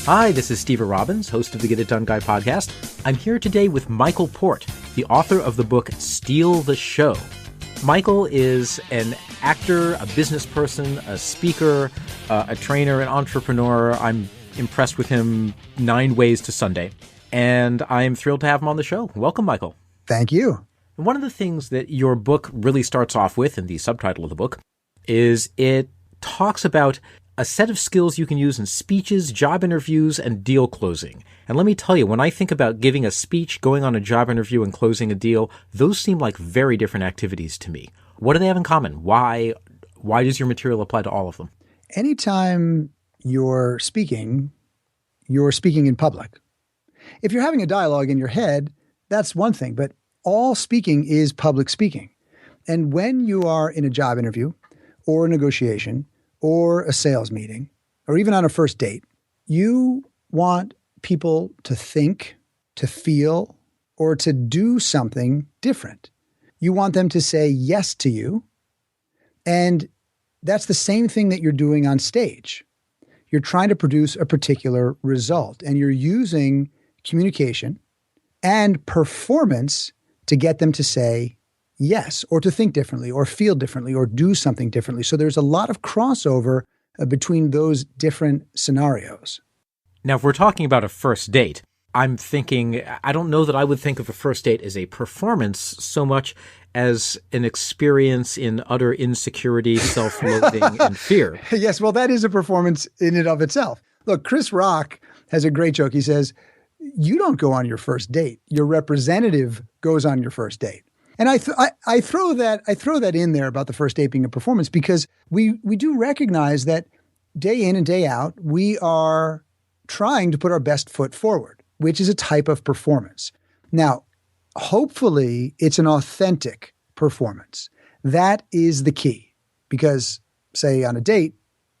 Hi, this is Steve Robbins, host of the Get It Done Guy podcast. I'm here today with Michael Port, the author of the book Steal the Show. Michael is an actor, a business person, a speaker, a trainer, an entrepreneur. I'm impressed with him 9 ways to Sunday, and I'm thrilled to have him on the show. Welcome, Michael. Thank you. And one of the things that your book really starts off with, in the subtitle of the book, is it talks about a set of skills you can use in speeches, job interviews, and deal closing. And let me tell you, when I think about giving a speech, going on a job interview, and closing a deal, those seem like very different activities to me. What do they have in common? Why does your material apply to all of them? Anytime you're speaking in public. If you're having a dialogue in your head, that's one thing, but all speaking is public speaking. And when you are in a job interview or a negotiation or a sales meeting, or even on a first date, you want people to think, to feel, or to do something different. You want them to say yes to you. And that's the same thing that you're doing on stage. You're trying to produce a particular result, and you're using communication and performance to get them to say yes, or to think differently, or feel differently, or do something differently. So there's a lot of crossover between those different scenarios. Now, if we're talking about a first date, I'm thinking, I don't know that I would think of a first date as a performance so much as an experience in utter insecurity, self-loathing, and fear. Yes, well, that is a performance in and of itself. Look, Chris Rock has a great joke. He says, you don't go on your first date. Your representative goes on your first date. And I throw that in there about the first date being a performance because we do recognize that day in and day out, we are trying to put our best foot forward, which is a type of performance. Now, hopefully it's an authentic performance. That is the key because, say, on a date,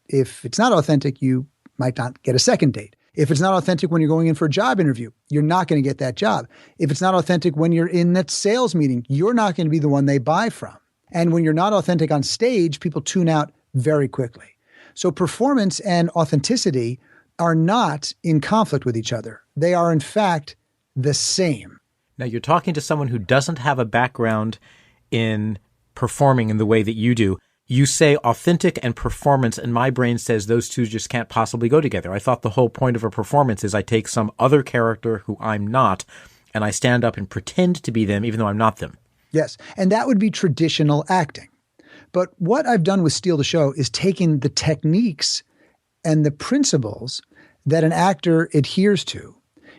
if it's not authentic, you might not get a second date. If it's not authentic when you're going in for a job interview, you're not going to get that job. If it's not authentic when you're in that sales meeting, you're not going to be the one they buy from. And when you're not authentic on stage, people tune out very quickly. So performance and authenticity are not in conflict with each other. They are, in fact, the same. Now, you're talking to someone who doesn't have a background in performing in the way that you do. You say authentic and performance, and my brain says those two just can't possibly go together. I thought the whole point of a performance is I take some other character who I'm not, and I stand up and pretend to be them even though I'm not them. Yes, and that would be traditional acting. But what I've done with Steal the Show is taken the techniques and the principles that an actor adheres to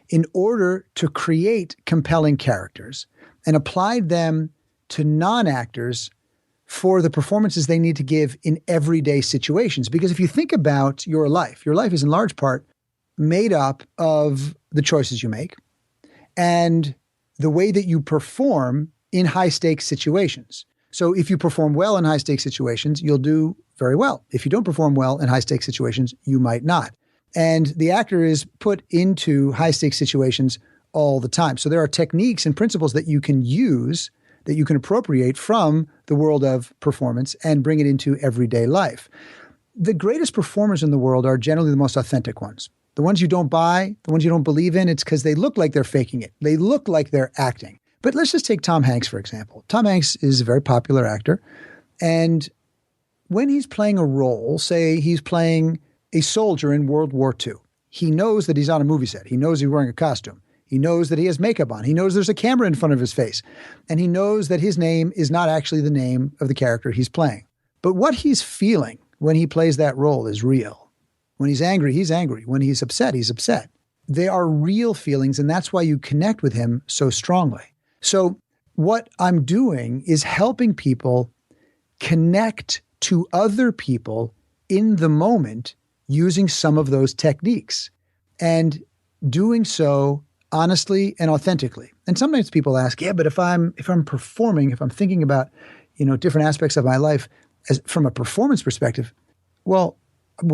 in order to create compelling characters and applied them to non-actors for the performances they need to give in everyday situations. Because if you think about your life is in large part made up of the choices you make and the way that you perform in high-stakes situations. So if you perform well in high-stakes situations, you'll do very well. If you don't perform well in high-stakes situations, you might not. And the actor is put into high-stakes situations all the time. So there are techniques and principles that you can use, that you can appropriate from the world of performance and bring it into everyday life. The greatest performers in the world are generally the most authentic ones. The ones you don't buy, the ones you don't believe in, it's because they look like they're faking it. They look like they're acting. But let's just take Tom Hanks, for example. Tom Hanks is a very popular actor. And when he's playing a role, say he's playing a soldier in World War II, he knows that he's on a movie set. He knows he's wearing a costume. He knows that he has makeup on. He knows there's a camera in front of his face. And he knows that his name is not actually the name of the character he's playing. But what he's feeling when he plays that role is real. When he's angry, he's angry. When he's upset, he's upset. They are real feelings, and that's why you connect with him so strongly. So what I'm doing is helping people connect to other people in the moment using some of those techniques and doing so honestly and authentically. And sometimes people ask, yeah, but if I'm performing, if I'm thinking about, different aspects of my life as from a performance perspective, well, I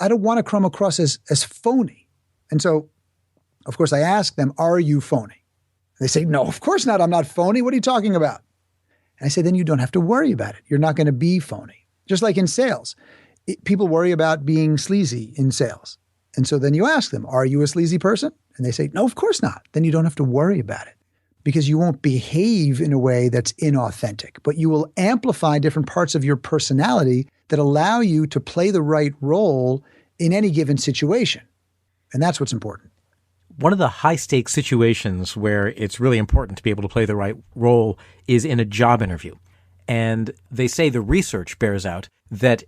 don't want to come across as phony. And so, of course, I ask them, are you phony? They say, no, of course not. I'm not phony. What are you talking about? And I say, then you don't have to worry about it. You're not going to be phony. Just like in sales. People worry about being sleazy in sales. And so then you ask them, are you a sleazy person? And they say, no, of course not. Then you don't have to worry about it because you won't behave in a way that's inauthentic, but you will amplify different parts of your personality that allow you to play the right role in any given situation. And that's what's important. One of the high-stakes situations where it's really important to be able to play the right role is in a job interview. And they say the research bears out that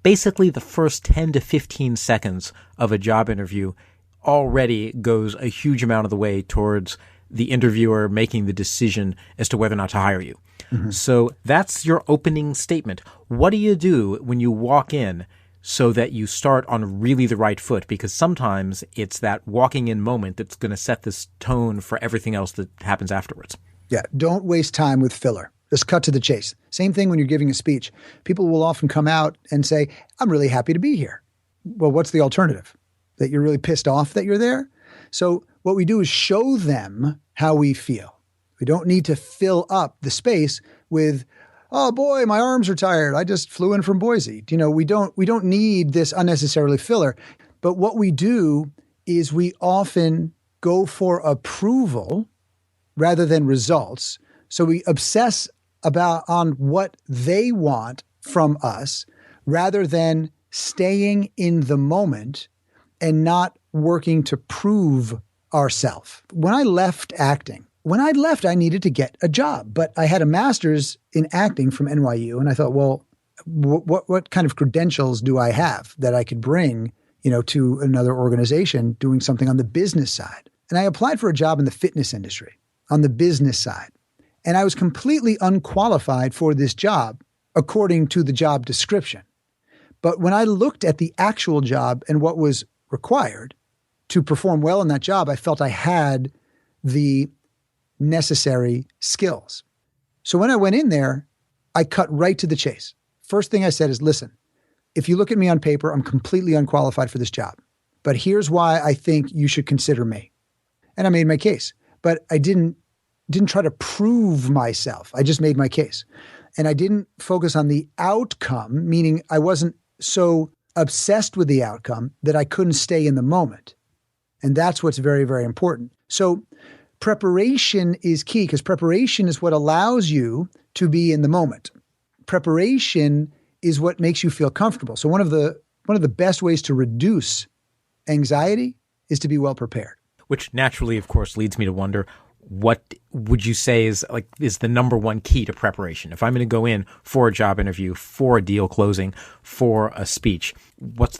basically the first 10 to 15 seconds of a job interview already goes a huge amount of the way towards the interviewer making the decision as to whether or not to hire you. Mm-hmm. So that's your opening statement. What do you do when you walk in so that you start on really the right foot? Because sometimes it's that walking in moment that's going to set this tone for everything else that happens afterwards. Yeah, don't waste time with filler. Just cut to the chase. Same thing when you're giving a speech. People will often come out and say, I'm really happy to be here. Well, what's the alternative? That you're really pissed off that you're there? So what we do is show them how we feel. We don't need to fill up the space with, oh boy, my arms are tired. I just flew in from Boise. We don't need this unnecessarily filler. But what we do is we often go for approval rather than results. So we obsess on what they want from us rather than staying in the moment and not working to prove ourselves. When I left acting, I needed to get a job, but I had a master's in acting from NYU. And I thought, well, what kind of credentials do I have that I could bring, to another organization doing something on the business side? And I applied for a job in the fitness industry on the business side. And I was completely unqualified for this job according to the job description. But when I looked at the actual job and what was required to perform well in that job, I felt I had the necessary skills. So when I went in there, I cut right to the chase. First thing I said is, listen, if you look at me on paper, I'm completely unqualified for this job. But here's why I think you should consider me. And I made my case. But I didn't try to prove myself. I just made my case. And I didn't focus on the outcome, meaning I wasn't so obsessed with the outcome that I couldn't stay in the moment. And that's what's very, very important. So preparation is key because preparation is what allows you to be in the moment. Preparation is what makes you feel comfortable. So one of the best ways to reduce anxiety is to be well prepared. Which naturally, of course, leads me to wonder, what would you say is the number one key to preparation? If I'm going to go in for a job interview, for a deal closing, for a speech,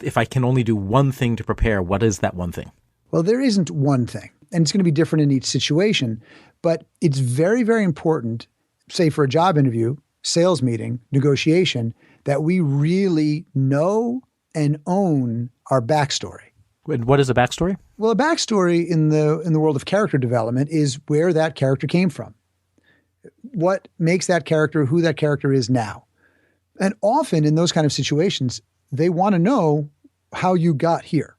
if I can only do one thing to prepare, what is that one thing? Well, there isn't one thing, and it's going to be different in each situation, but it's very, very important, say for a job interview, sales meeting, negotiation, that we really know and own our backstory. And what is a backstory? Well, a backstory in the world of character development is where that character came from. What makes that character who that character is now. And often in those kind of situations, they want to know how you got here.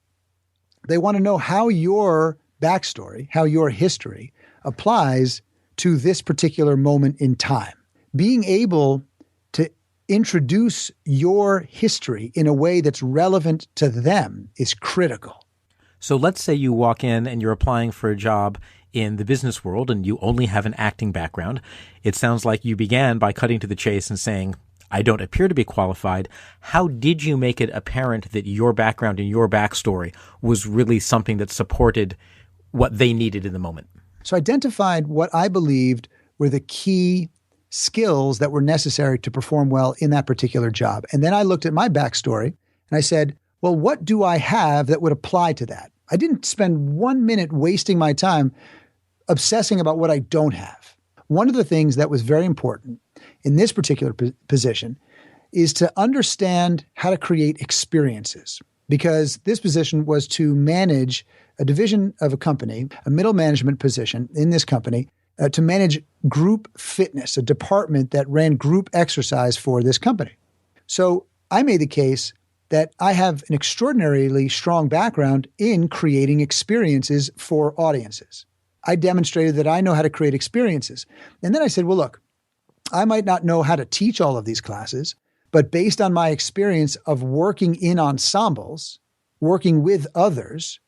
They want to know how your backstory, how your history applies to this particular moment in time. Being able to introduce your history in a way that's relevant to them is critical. So let's say you walk in and you're applying for a job in the business world and you only have an acting background. It sounds like you began by cutting to the chase and saying, I don't appear to be qualified. How did you make it apparent that your background and your backstory was really something that supported what they needed in the moment? So I identified what I believed were the key skills that were necessary to perform well in that particular job. And then I looked at my backstory and I said, well, what do I have that would apply to that? I didn't spend 1 minute wasting my time obsessing about what I don't have. One of the things that was very important in this particular position is to understand how to create experiences, because this position was to manage a division of a company, a middle management position in this company, to manage group fitness, a department that ran group exercise for this company. So I made the case that I have an extraordinarily strong background in creating experiences for audiences. I demonstrated that I know how to create experiences. And then I said, well, look, I might not know how to teach all of these classes, but based on my experience of working in ensembles working with others,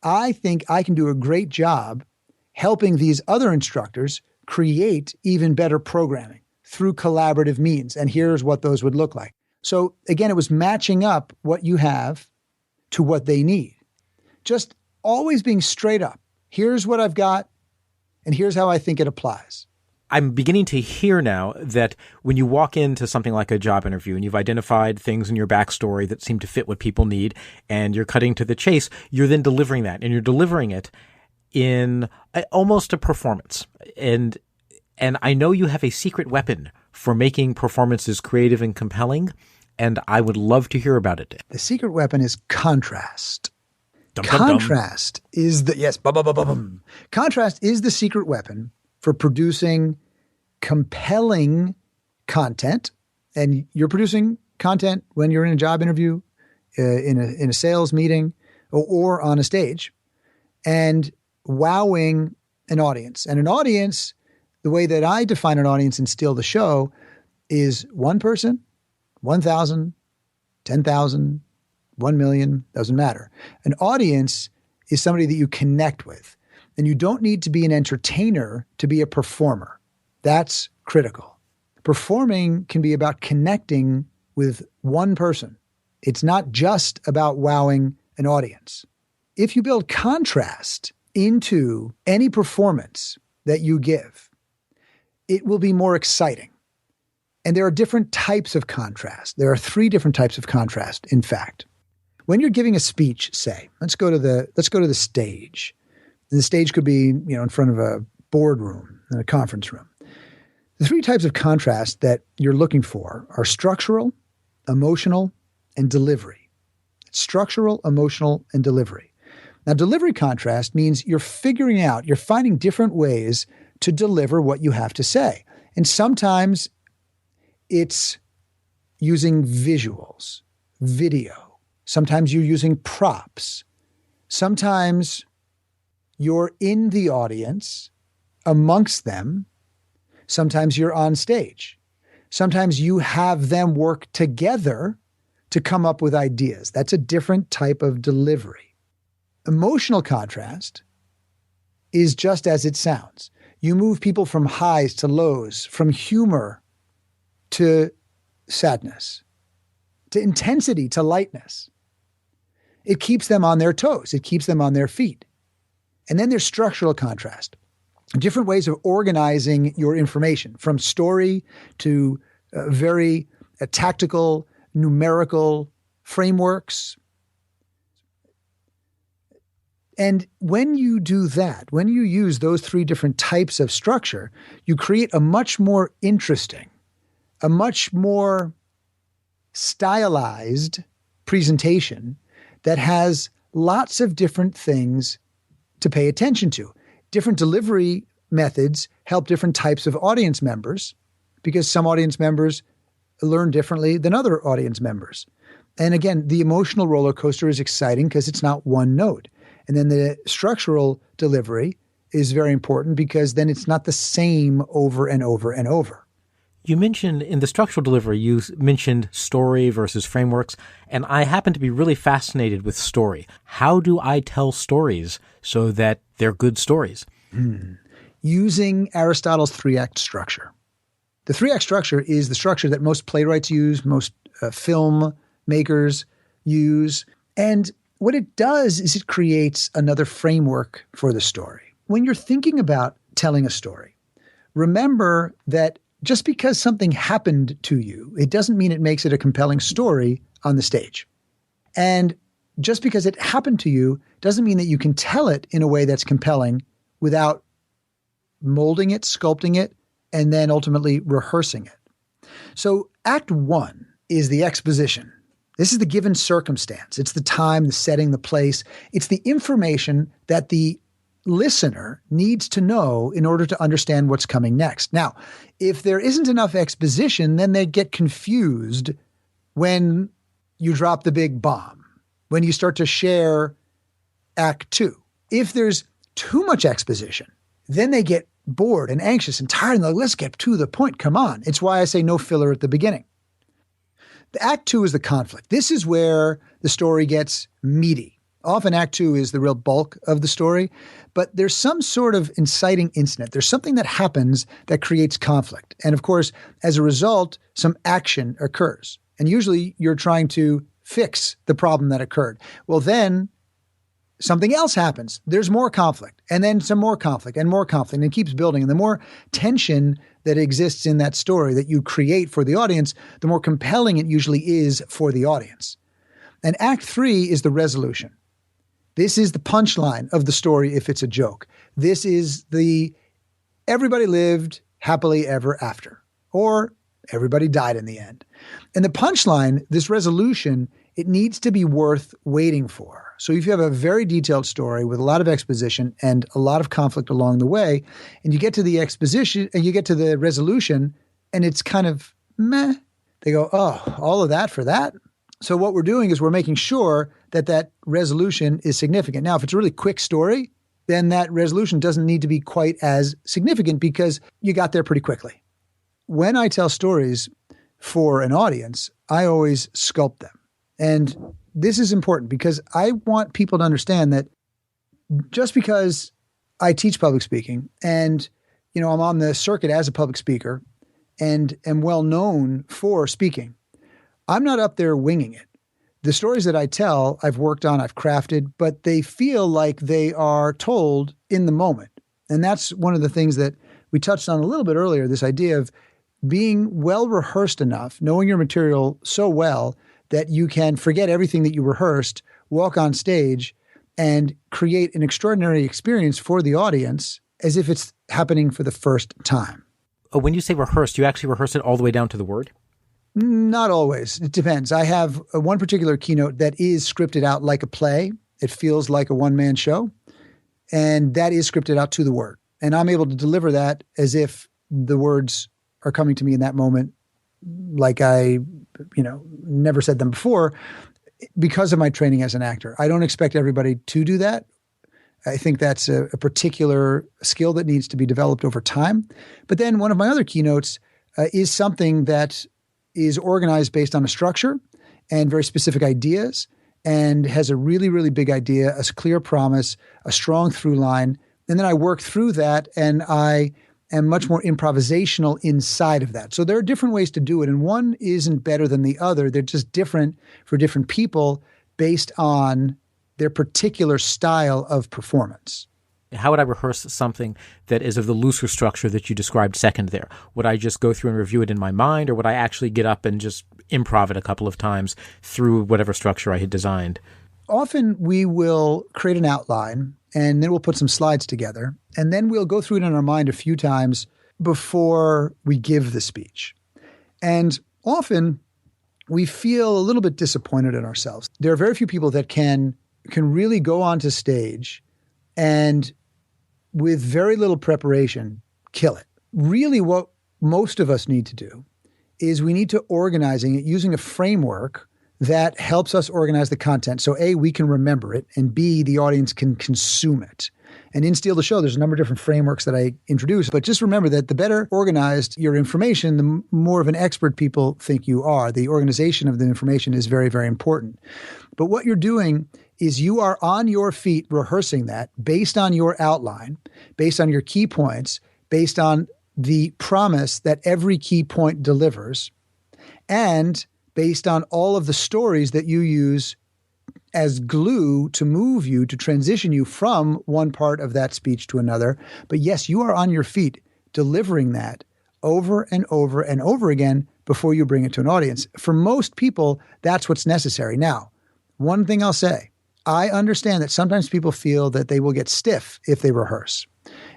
I think I can do a great job helping these other instructors create even better programming through collaborative means. And here's what those would look like. So again, it was matching up what you have to what they need. Just always being straight up. Here's what I've got, and here's how I think it applies. I'm beginning to hear now that when you walk into something like a job interview and you've identified things in your backstory that seem to fit what people need and you're cutting to the chase, you're then delivering that, and you're delivering it in almost a performance. And I know you have a secret weapon for making performances creative and compelling, and I would love to hear about it. The secret weapon is contrast. Dum-dum-dum. Contrast is Contrast is the secret weapon for producing compelling content. And you're producing content when you're in a job interview, in a sales meeting, or on a stage, and wowing an audience. And an audience, the way that I define an audience in Steal the Show, is one person, 1,000, 10,000, 1 million, doesn't matter. An audience is somebody that you connect with. And you don't need to be an entertainer to be a performer. That's critical. Performing can be about connecting with one person. It's not just about wowing an audience. If you build contrast into any performance that you give, it will be more exciting. And there are different types of contrast. There are 3 different types of contrast, in fact. When you're giving a speech, say, let's go to the stage. And the stage could be, in front of a boardroom, in a conference room. The 3 types of contrast that you're looking for are structural, emotional, and delivery. Structural, emotional, and delivery. Now, delivery contrast means you're finding different ways to deliver what you have to say. And sometimes it's using visuals, video. Sometimes you're using props. Sometimes you're in the audience, amongst them. Sometimes you're on stage. Sometimes you have them work together to come up with ideas. That's a different type of delivery. Emotional contrast is just as it sounds. You move people from highs to lows, from humor to sadness, to intensity to lightness. It keeps them on their toes. It keeps them on their feet. And then there's structural contrast, different ways of organizing your information, from story to very tactical, numerical frameworks. And when you do that, when you use those 3 different types of structure, you create a much more interesting, a much more stylized presentation that has lots of different things to pay attention to. Different delivery methods help different types of audience members, because some audience members learn differently than other audience members. And again, the emotional roller coaster is exciting because it's not one note. And then the structural delivery is very important because then it's not the same over and over and over. You mentioned in the structural delivery, you mentioned story versus frameworks, and I happen to be really fascinated with story. How do I tell stories so that they're good stories? Using Aristotle's 3-act structure. The 3-act structure is the structure that most playwrights use, most film makers use. And what it does is it creates another framework for the story. When you're thinking about telling a story, remember that just because something happened to you, it doesn't mean it makes it a compelling story on the stage. And just because it happened to you doesn't mean that you can tell it in a way that's compelling without molding it, sculpting it, and then ultimately rehearsing it. So Act 1 is the exposition. This is the given circumstance. It's the time, the setting, the place. It's the information that the listener needs to know in order to understand what's coming next. Now, if there isn't enough exposition, then they get confused when you drop the big bomb, when you start to share Act 2. If there's too much exposition, then they get bored and anxious and tired and they're like, let's get to the point. Come on. It's why I say no filler at the beginning. The Act 2 is the conflict. This is where the story gets meaty. Often Act 2 is the real bulk of the story, but there's some sort of inciting incident. There's something that happens that creates conflict. And of course, as a result, some action occurs. And usually you're trying to fix the problem that occurred. Well, then something else happens. There's more conflict, and then some more conflict, and more conflict, and it keeps building. And the more tension that exists in that story that you create for the audience, the more compelling it usually is for the audience. And Act 3 is the resolution. This is the punchline of the story if it's a joke. This is the everybody lived happily ever after, or everybody died in the end. And the punchline, this resolution, it needs to be worth waiting for. So if you have a very detailed story with a lot of exposition and a lot of conflict along the way, and you get to the exposition and you get to the resolution and it's kind of meh, they go, oh, all of that for that? So what we're doing is we're making sure that that resolution is significant. Now, if it's a really quick story, then that resolution doesn't need to be quite as significant because you got there pretty quickly. When I tell stories for an audience, I always sculpt them. And this is important because I want people to understand that just because I teach public speaking and, I'm on the circuit as a public speaker and am well known for speaking, I'm not up there winging it. The stories that I tell, I've worked on, I've crafted, but they feel like they are told in the moment. And that's one of the things that we touched on a little bit earlier, this idea of being well rehearsed enough, knowing your material so well that you can forget everything that you rehearsed, walk on stage, and create an extraordinary experience for the audience as if it's happening for the first time. When you say rehearsed, you actually rehearse it all the way down to the word? Not always. It depends. I have one particular keynote that is scripted out like a play. It feels like a one-man show, and that is scripted out to the word. And I'm able to deliver that as if the words are coming to me in that moment like I, never said them before because of my training as an actor. I don't expect everybody to do that. I think that's a particular skill that needs to be developed over time. But then one of my other keynotes is something that is organized based on a structure and very specific ideas and has a really, really big idea, a clear promise, a strong through line. And then I work through that and I am much more improvisational inside of that. So there are different ways to do it, and one isn't better than the other. They're just different for different people based on their particular style of performance. How would I rehearse something that is of the looser structure that you described second there? Would I just go through and review it in my mind, or would I actually get up and just improv it a couple of times through whatever structure I had designed? Often we will create an outline and then we'll put some slides together and then we'll go through it in our mind a few times before we give the speech. And often we feel a little bit disappointed in ourselves. There are very few people that can really go onto stage and with very little preparation, kill it. Really what most of us need to do is we need to organizing it using a framework that helps us organize the content. So A, we can remember it, and B, the audience can consume it. And in Steal the Show, there's a number of different frameworks that I introduce, but just remember that the better organized your information, the more of an expert people think you are. The organization of the information is very, very important. But what you're doing is you are on your feet rehearsing that based on your outline, based on your key points, based on the promise that every key point delivers, and based on all of the stories that you use as glue to move you, to transition you from one part of that speech to another. But yes, you are on your feet delivering that over and over and over again before you bring it to an audience. For most people, that's what's necessary. Now, one thing I'll say, I understand that sometimes people feel that they will get stiff if they rehearse.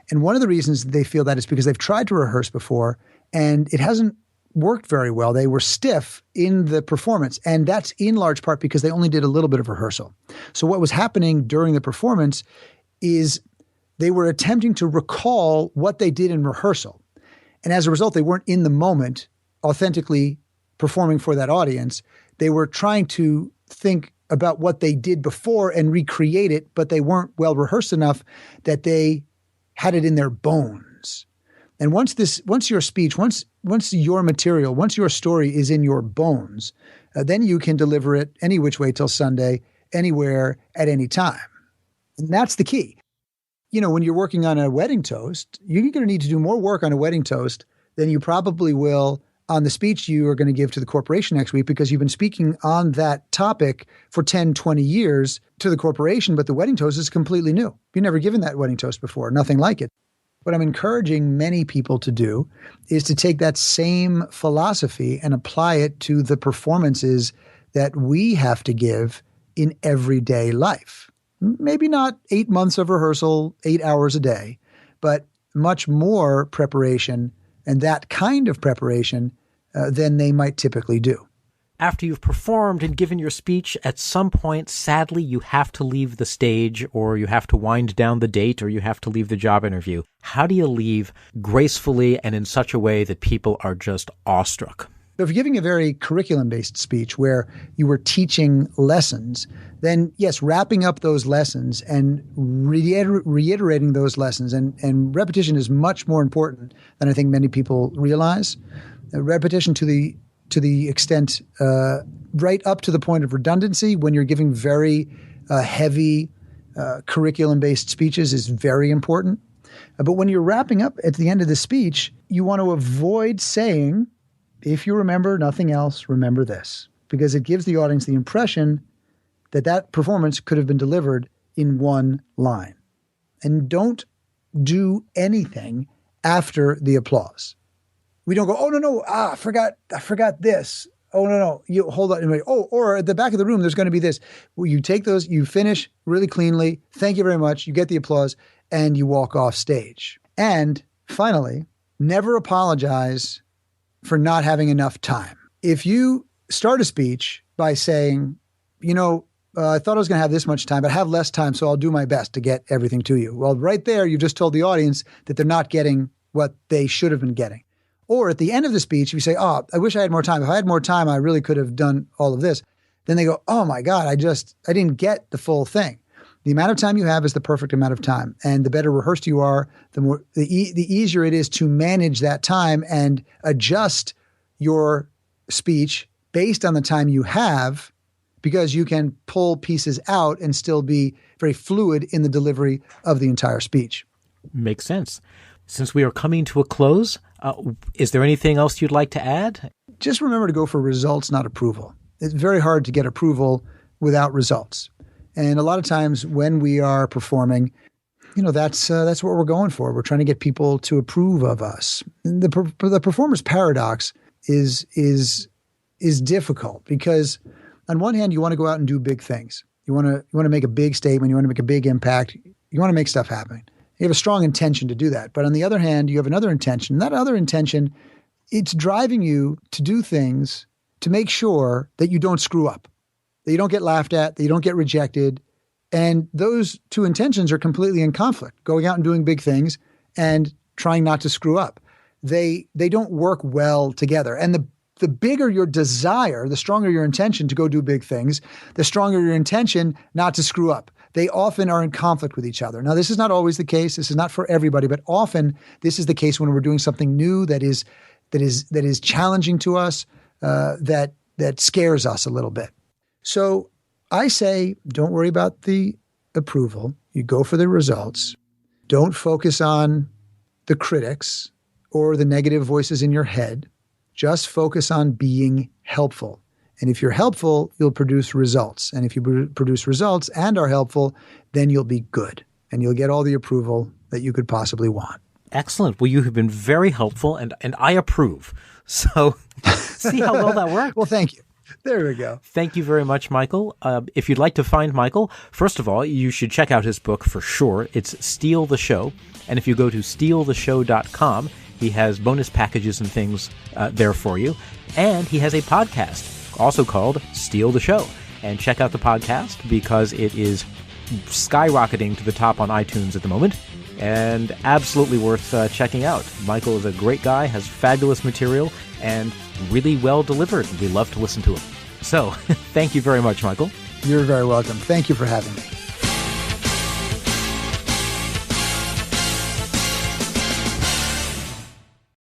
And one of the reasons they feel that is because they've tried to rehearse before and it hasn't worked very well. They were stiff in the performance, and that's in large part because they only did a little bit of rehearsal. So what was happening during the performance is they were attempting to recall what they did in rehearsal. And as a result, they weren't in the moment authentically performing for that audience. They were trying to think about what they did before and recreate it, but they weren't well rehearsed enough that they had it in their bones. And once your speech, once your material, once your story is in your bones, then you can deliver it any which way till Sunday, anywhere, at any time. And that's the key. When you're working on a wedding toast, you're going to need to do more work on a wedding toast than you probably will on the speech you are going to give to the corporation next week, because you've been speaking on that topic for 10, 20 years to the corporation, but the wedding toast is completely new. You've never given that wedding toast before, nothing like it. What I'm encouraging many people to do is to take that same philosophy and apply it to the performances that we have to give in everyday life. Maybe not 8 months of rehearsal, 8 hours a day, but much more preparation and that kind of preparation than they might typically do. After you've performed and given your speech, at some point, sadly, you have to leave the stage, or you have to wind down the date, or you have to leave the job interview. How do you leave gracefully and in such a way that people are just awestruck? So if you're giving a very curriculum-based speech where you were teaching lessons, then yes, wrapping up those lessons and reiterating those lessons, and repetition is much more important than I think many people realize. Repetition to the extent right up to the point of redundancy when you're giving very heavy curriculum-based speeches is very important. But when you're wrapping up at the end of the speech, you want to avoid saying, if you remember nothing else, remember this, because it gives the audience the impression that that performance could have been delivered in one line. And don't do anything after the applause. We don't go, oh, no, I forgot this. Oh, no, you hold on. Oh, or at the back of the room, there's going to be this. Well, you take those, you finish really cleanly. Thank you very much. You get the applause and you walk off stage. And finally, never apologize for not having enough time. If you start a speech by saying, I thought I was going to have this much time, but I have less time, so I'll do my best to get everything to you. Well, right there, you've just told the audience that they're not getting what they should have been getting. Or at the end of the speech, if you say, oh, I wish I had more time. If I had more time, I really could have done all of this. Then they go, oh my God, I didn't get the full thing. The amount of time you have is the perfect amount of time. And the better rehearsed you are, the easier it is to manage that time and adjust your speech based on the time you have, because you can pull pieces out and still be very fluid in the delivery of the entire speech. Makes sense. Since we are coming to a close, is there anything else you'd like to add? Just remember to go for results, not approval. It's very hard to get approval without results. And a lot of times when we are performing, that's what we're going for. We're trying to get people to approve of us. The performer's paradox is difficult because on one hand, you want to go out and do big things. You want to make a big statement. You want to make a big impact. You want to make stuff happen. You have a strong intention to do that. But on the other hand, you have another intention. And that other intention, it's driving you to do things to make sure that you don't screw up, that you don't get laughed at, that you don't get rejected. And those two intentions are completely in conflict, going out and doing big things and trying not to screw up. They don't work well together. And the bigger your desire, the stronger your intention to go do big things, the stronger your intention not to screw up. They often are in conflict with each other. Now, this is not always the case. This is not for everybody, but often this is the case when we're doing something new that is challenging to us, that scares us a little bit. So I say, don't worry about the approval. You go for the results. Don't focus on the critics or the negative voices in your head. Just focus on being helpful. And if you're helpful, you'll produce results. And if you produce results and are helpful, then you'll be good. And you'll get all the approval that you could possibly want. Excellent. Well, you have been very helpful, and I approve. So see how well that worked? Well, thank you. There we go. Thank you very much, Michael. If you'd like to find Michael, first of all, you should check out his book for sure. It's Steal the Show. And if you go to stealtheshow.com, he has bonus packages and things there for you. And he has a podcast also called Steal the Show. And check out the podcast because it is skyrocketing to the top on iTunes at the moment and absolutely worth checking out. Michael is a great guy, has fabulous material, and really well delivered. We love to listen to him. So thank you very much, Michael. You're very welcome. Thank you for having me.